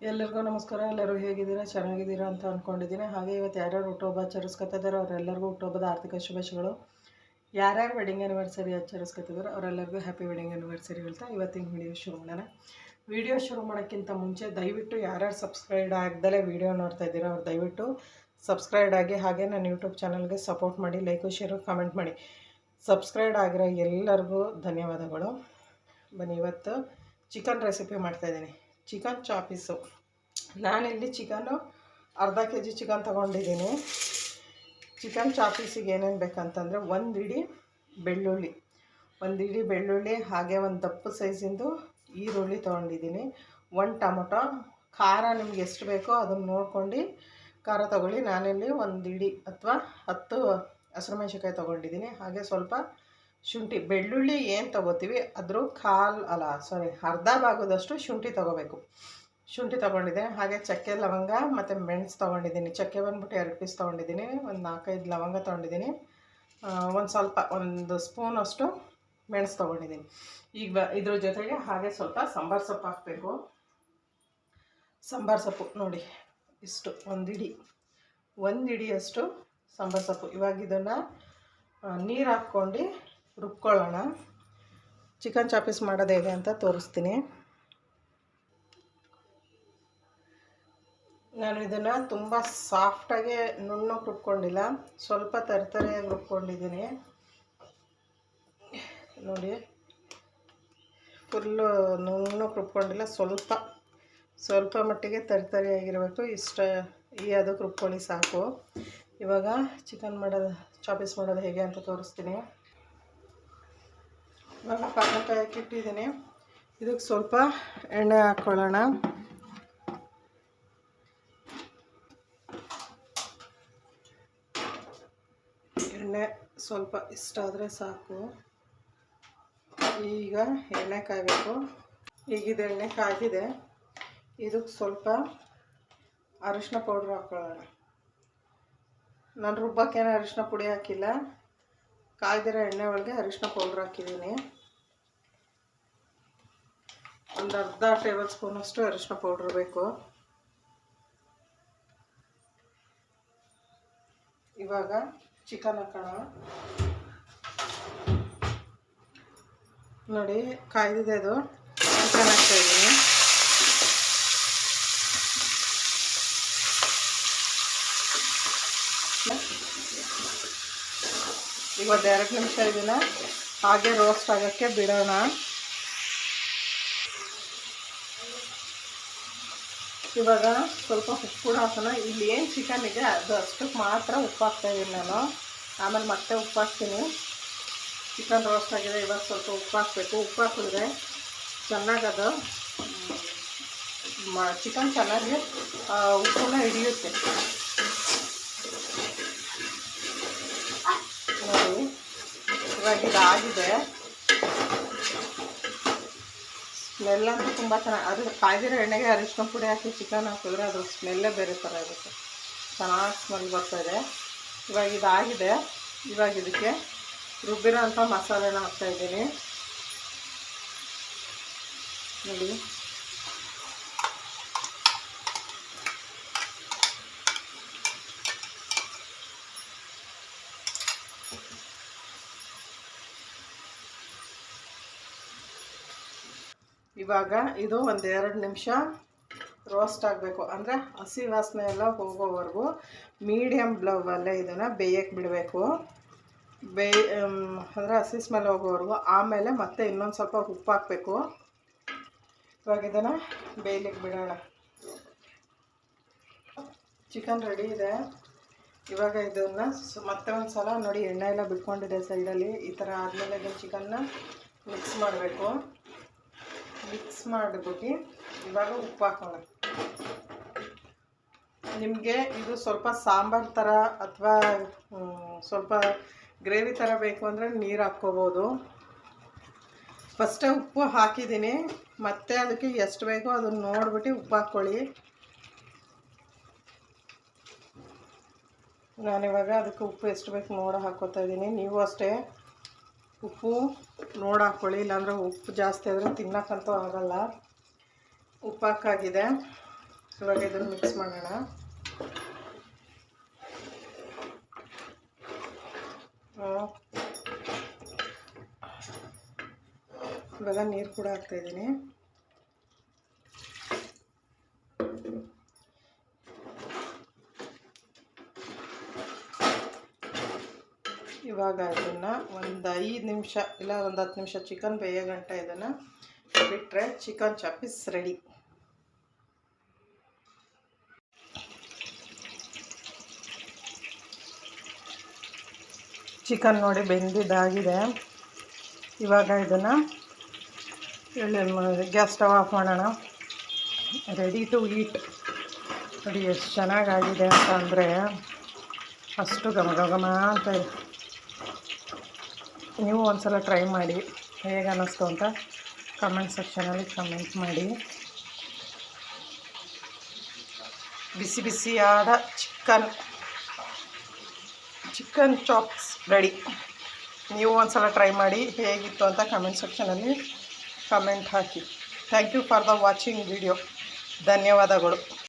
ಎಲ್ಲರಿಗೂ ನಮಸ್ಕಾರ. ಎಲ್ಲರೂ ಹೇಗಿದ್ದೀರಾ? ಚೆನ್ನಾಗಿದ್ದೀರಾ ಅಂತ ಅಂದ್ಕೊಂಡಿದ್ದೀನಿ. ಹಾಗೆ ಇವತ್ತು ಯಾರ್ಯಾರು ಹುಟ್ಟುಹಬ್ಬ ಆಚರಿಸ್ಕೊತಿದ್ದಾರೋ ಅವರೆಲ್ಲರಿಗೂ ಹುಟ್ಟುಹಬ್ಬದ ಆರ್ಥಿಕ ಶುಭಾಶಯಗಳು. ಯಾರ್ಯಾರು ವೆಡ್ಡಿಂಗ್ ಆ್ಯನಿವರ್ಸರಿ ಆಚರಿಸ್ಕೊತಿದ್ದಾರೋ ಅವರೆಲ್ಲರಿಗೂ ಹ್ಯಾಪಿ ವೆಡ್ಡಿಂಗ್ ಆ್ಯನಿವರ್ಸರಿ ಹೇಳ್ತಾ ಇವತ್ತಿನ ವಿಡಿಯೋ ಶುರು ಮಾಡೋಣ. ವಿಡಿಯೋ ಶುರು ಮಾಡೋಕ್ಕಿಂತ ಮುಂಚೆ ದಯವಿಟ್ಟು ಯಾರ್ಯಾರು ಸಬ್ಸ್ಕ್ರೈಬ್ ಆಗದಲ್ಲೇ ವಿಡಿಯೋ ನೋಡ್ತಾ ಇದ್ದೀರೋ ಅವ್ರು ದಯವಿಟ್ಟು ಸಬ್ಸ್ಕ್ರೈಬ್ ಆಗಿ, ಹಾಗೆ ನನ್ನ ಯೂಟ್ಯೂಬ್ ಚಾನಲ್ಗೆ ಸಪೋರ್ಟ್ ಮಾಡಿ, ಲೈಕು ಶೇರು ಕಾಮೆಂಟ್ ಮಾಡಿ. ಸಬ್ಸ್ಕ್ರೈಬ್ ಆಗಿರೋ ಎಲ್ಲರಿಗೂ ಧನ್ಯವಾದಗಳು. ಬನ್ನಿ, ಇವತ್ತು ಚಿಕನ್ ರೆಸಿಪಿ ಮಾಡ್ತಾಯಿದ್ದೀನಿ. ಚಿಕನ್ ಚಾಪೀಸು. ನಾನಿಲ್ಲಿ ಚಿಕನ್ನು ಅರ್ಧ kg ಚಿಕನ್ ತೊಗೊಂಡಿದ್ದೀನಿ. ಚಿಕನ್ ಚಾಪೀಸಿಗೆ ಏನೇನು ಬೇಕಂತಂದರೆ ಒಂದು ಇಡೀ ಬೆಳ್ಳುಳ್ಳಿ, ಹಾಗೆ ಒಂದು ದಪ್ಪ ಸೈಜಿಂದು ಈರುಳ್ಳಿ ತೊಗೊಂಡಿದ್ದೀನಿ. ಒಂದು ಟೊಮೊಟೊ. ಖಾರ ನಿಮ್ಗೆ ಎಷ್ಟು ಬೇಕೋ ಅದನ್ನು ನೋಡ್ಕೊಂಡು ಖಾರ ತೊಗೊಳ್ಳಿ. ನಾನಿಲ್ಲಿ ಒಂದು ಇಡೀ ಅಥವಾ 10 ಹಸಿರು ಮೆಣಸಿನ್ಕಾಯಿ ತೊಗೊಂಡಿದ್ದೀನಿ. ಹಾಗೆ ಸ್ವಲ್ಪ ಶುಂಠಿ. ಬೆಳ್ಳುಳ್ಳಿ ಏನು ತೊಗೋತೀವಿ ಅದ್ರ ಅರ್ಧ ಭಾಗದಷ್ಟು ಶುಂಠಿ ತೊಗೋಬೇಕು. ಶುಂಠಿ ತೊಗೊಂಡಿದ್ದೀನಿ. ಹಾಗೆ ಚಕ್ಕೆ, ಲವಂಗ ಮತ್ತು ಮೆಣಸು ತೊಗೊಂಡಿದ್ದೀನಿ. ಚಕ್ಕೆ ಬಂದ್ಬಿಟ್ಟು 2 ಪೀಸ್ ತೊಗೊಂಡಿದ್ದೀನಿ. ಒಂದು 4-5 ಲವಂಗ ತೊಗೊಂಡಿದ್ದೀನಿ. ಒಂದು ಸ್ಪೂನಷ್ಟು ಮೆಣಸು ತೊಗೊಂಡಿದ್ದೀನಿ. ಈಗ ಇದ್ರ ಜೊತೆಗೆ ಹಾಗೆ ಸ್ವಲ್ಪ ಸಾಂಬಾರು ಸೊಪ್ಪು ಹಾಕಬೇಕು. ಸಾಂಬಾರು ಸೊಪ್ಪು ನೋಡಿ ಇಷ್ಟು, ಒಂದು ಇಡಿಯಷ್ಟು ಸಾಂಬಾರು ಸೊಪ್ಪು. ಇವಾಗ ಇದನ್ನು ನೀರು ಹಾಕ್ಕೊಂಡು ರುಬ್ಕೊಳ್ಳೋಣ. ಚಿಕನ್ ಚಾಪೀಸ್ ಮಾಡೋದು ಹೇಗೆ ಅಂತ ತೋರಿಸ್ತೀನಿ. ನಾನು ಇದನ್ನು ತುಂಬ ಸಾಫ್ಟಾಗಿ ನುಣ್ಣಗೆ ರುಬ್ಕೊಂಡಿಲ್ಲ, ಸ್ವಲ್ಪ ತರಿಯಾಗಿ ರುಬ್ಕೊಂಡಿದ್ದೀನಿ. ನೋಡಿ, ಫುಲ್ಲು ನುಣ್ಣಗೆ ರುಬ್ಕೊಂಡಿಲ್ಲ, ಸ್ವಲ್ಪ ಮಟ್ಟಿಗೆ ತರಿಯಾಗಿರಬೇಕು. ಅದಕ್ಕೆ ರುಬ್ಕೊಳ್ಳಿ ಸಾಕು. ಇವಾಗ ಚಿಕನ್ ಚಾಪೀಸ್ ಮಾಡೋದು ಹೇಗೆ ಅಂತ ತೋರಿಸ್ತೀನಿ. ಇವಾಗ ಪಾತ್ರೆ ಇಟ್ಟಿದ್ದೀನಿ. ಇದಕ್ಕೆ ಸ್ವಲ್ಪ ಎಣ್ಣೆ ಹಾಕ್ಕೊಳ್ಳೋಣ. ಎಣ್ಣೆ ಸ್ವಲ್ಪ ಇಷ್ಟ ಆದರೆ ಸಾಕು. ಈಗ ಎಣ್ಣೆ ಕಾಯಬೇಕು. ಈಗಿದು ಎಣ್ಣೆ ಕಾಗಿದೆ. ಇದಕ್ಕೆ ಸ್ವಲ್ಪ ಅರಿಶಿನ ಪೌಡ್ರ್ ಹಾಕ್ಕೊಳ್ಳೋಣ. ನಾನು ರುಬ್ಬಕ್ಕೇನು ಅರಿಶಿನ ಪುಡಿ ಹಾಕಿಲ್ಲ, ಕಾಯ್ದಿರೋ ಎಣ್ಣೆ ಒಳಗೆ ಅರಿಶಿನ ಪೌಡ್ರ್ ಹಾಕಿದ್ದೀನಿ. ಒಂದು ಅರ್ಧ ಟೇಬಲ್ ಸ್ಪೂನಷ್ಟು ಅರಿಶಿನ ಪೌಡ್ರ್ ಬೇಕು. ಇವಾಗ ಚಿಕನ್ ಹಾಕೋಣ. ನೋಡಿ, ಕಾಯ್ದಿದೆ. ಅದು ಚಿಕನ್ ಹಾಕ್ತಾಯಿದ್ದೀನಿ. ಈಗ 2 ನಿಮಿಷ ಇದನ್ನು ಹಾಗೆ ರೋಸ್ಟ್ ಆಗೋಕ್ಕೆ ಬಿಡೋಣ. ಇವಾಗ ಸ್ವಲ್ಪ ಉಪ್ಪು ಕೂಡ ಹಾಕೋಣ. ಇಲ್ಲಿ ಏನು ಚಿಕನ್ ಇದೆ ಅದು ಅಷ್ಟಕ್ಕೆ ಮಾತ್ರ ಉಪ್ಪು ಹಾಕ್ತಾಯಿದ್ದೀನಿ ನಾನು. ಆಮೇಲೆ ಮತ್ತೆ ಉಪ್ಪು ಹಾಕ್ತೀನಿ. ಚಿಕನ್ ರೋಸ್ಟ್ ಆಗಿದೆ. ಇವಾಗ ಸ್ವಲ್ಪ ಉಪ್ಪು ಹಾಕಬೇಕು. ಉಪ್ಪು ಹಾಕಿದ್ರೆ ಚೆನ್ನಾಗದು ಚಿಕನ್ ಚೆನ್ನಾಗಿ ಉಪ್ಪನ್ನ ಹಿಡಿಯುತ್ತೆ. ನೋಡಿ, ಇವಾಗ ಇದಾಗಿದೆ. ಸ್ಮೆಲ್ ಅಂತೂ ತುಂಬ ಚೆನ್ನಾಗಿ. ಕಾಯ್ದಿರೋ ಎಣ್ಣೆಗೆ ಅರಿಶಿನ ಪುಡಿ ಹಾಕಿ ಚಿಕನ್ ಹಾಕಿದ್ರೆ ಅದ್ರ ಸ್ಮೆಲ್ಲೇ ಬೇರೆ ಥರ ಇರುತ್ತೆ. ಚೆನ್ನಾಗಿ ಸ್ಮೆಲ್ ಬರ್ತಾಯಿದೆ. ಇವಾಗ ಇದಾಗಿದೆ. ಇವಾಗ ಇದಕ್ಕೆ ರುಬ್ಬಿರೋ ಅಂಥ ಮಸಾಲೆನ ಹಾಕ್ತಾಯಿದ್ದೀನಿ. ನೋಡಿ, ಇವಾಗ ಇದು 1-2 ನಿಮಿಷ ರೋಸ್ಟ್ ಆಗಬೇಕು. ಅಂದರೆ ಹಸಿ ವಾಸನೆ ಎಲ್ಲ ಹೋಗೋವರೆಗೂ ಮೀಡಿಯಮ್ ಬ್ಲವಲ್ಲೇ ಇದನ್ನು ಬೇಯಕ್ಕೆ ಬಿಡಬೇಕು. ಅಂದರೆ ಹಸಿ ಸ್ಮೆಲ್ ಹೋಗೋವರೆಗೂ. ಆಮೇಲೆ ಮತ್ತೆ ಇನ್ನೊಂದು ಸ್ವಲ್ಪ ಉಪ್ಪು ಹಾಕಬೇಕು. ಇವಾಗ ಇದನ್ನು ಬೇಯಲಿಕ್ಕೆ ಬಿಡೋಣ. ಚಿಕನ್ ರೆಡಿ ಇದೆ. ಇವಾಗ ಇದನ್ನು ಮತ್ತೆ ಒಂದು ಸಲ ನೋಡಿ, ಎಣ್ಣೆ ಎಲ್ಲ ಬಿಟ್ಕೊಂಡಿದೆ ಸೈಡಲ್ಲಿ. ಈ ಥರ ಆದಮೇಲೆ ಇದನ್ನು ಚಿಕನ್ನ ಮಿಕ್ಸ್ ಮಾಡಬೇಕು. ಮಿಕ್ಸ್ ಮಾಡಿಬಿಟ್ಟು ಇವಾಗ ಉಪ್ಪು ಹಾಕೋಣ. ನಿಮಗೆ ಇದು ಸ್ವಲ್ಪ ಸಾಂಬಾರು ಥರ ಅಥವಾ ಸ್ವಲ್ಪ ಗ್ರೇವಿ ಥರ ಬೇಕು ಅಂದರೆ ನೀರು ಹಾಕ್ಕೋಬೋದು. ಫಸ್ಟೇ ಉಪ್ಪು ಹಾಕಿದ್ದೀನಿ. ಮತ್ತೆ ಅದಕ್ಕೆ ಎಷ್ಟು ಬೇಕೋ ಅದನ್ನು ನೋಡಿಬಿಟ್ಟು ಉಪ್ಪು ಹಾಕ್ಕೊಳ್ಳಿ. ನಾನಿವಾಗ ಅದಕ್ಕೆ ಉಪ್ಪು ಎಷ್ಟು ಬೇಕು ನೋಡಿ ಹಾಕ್ಕೋತಾ ಇದ್ದೀನಿ. ನೀವು ಅಷ್ಟೇ ಉಪ್ಪು ನೋಡಿ ಹಾಕ್ಕೊಳ್ಳಿ, ಇಲ್ಲಾಂದರೆ ಉಪ್ಪು ಜಾಸ್ತಿ ಆದರೆ ತಿನ್ನೋಕ್ಕಂತೂ ಆಗೋಲ್ಲ. ಉಪ್ಪು ಹಾಕಾಗಿದೆ. ಇವಾಗ ಇದನ್ನು ಮಿಕ್ಸ್ ಮಾಡೋಣ. ಇವಾಗ ನೀರು ಕೂಡ ಹಾಕ್ತಾಯಿದ್ದೀನಿ. ಇವಾಗ ಇದನ್ನು ಒಂದು 5 ನಿಮಿಷ ಇಲ್ಲ ಒಂದು 10 ನಿಮಿಷ ಚಿಕನ್ ಬೇಯೋ ಗಂಟ ಇದನ್ನು ಬಿಟ್ಟರೆ ಚಿಕನ್ ಚಾಪ್ಸ್ ರೆಡಿ. ಚಿಕನ್ ನೋಡಿ ಬೆಂದಿದ್ದಾಗಿದೆ. ಇವಾಗ ಇದನ್ನು ಗ್ಯಾಸ್ ಸ್ಟವ್ ಆಫ್ ಮಾಡೋಣ. Ready to eat. ನೋಡಿ ಎಷ್ಟು ಚೆನ್ನಾಗಾಗಿದೆ ಅಂತ ಅಂದರೆ ಅಷ್ಟು ಘಮ ಘಮ ಅಂತ ಇದೆ. ನೀವು ಒಂದ್ಸಲ ಟ್ರೈ ಮಾಡಿ, ಹೇಗೆ ಅನ್ನಿಸ್ತು ಅಂತ ಕಮೆಂಟ್ ಸೆಕ್ಷನಲ್ಲಿ ಕಮೆಂಟ್ ಮಾಡಿ. ಬಿಸಿ ಬಿಸಿಯಾದ ಚಿಕನ್ ಚಾಪ್ಸ್ ರೆಡಿ. ನೀವು ಒಂದ್ಸಲ ಟ್ರೈ ಮಾಡಿ, ಹೇಗಿತ್ತು ಅಂತ ಕಮೆಂಟ್ ಸೆಕ್ಷನಲ್ಲಿ ಕಮೆಂಟ್ ಹಾಕಿ. Thank you for the watching video. ಧನ್ಯವಾದಗಳು.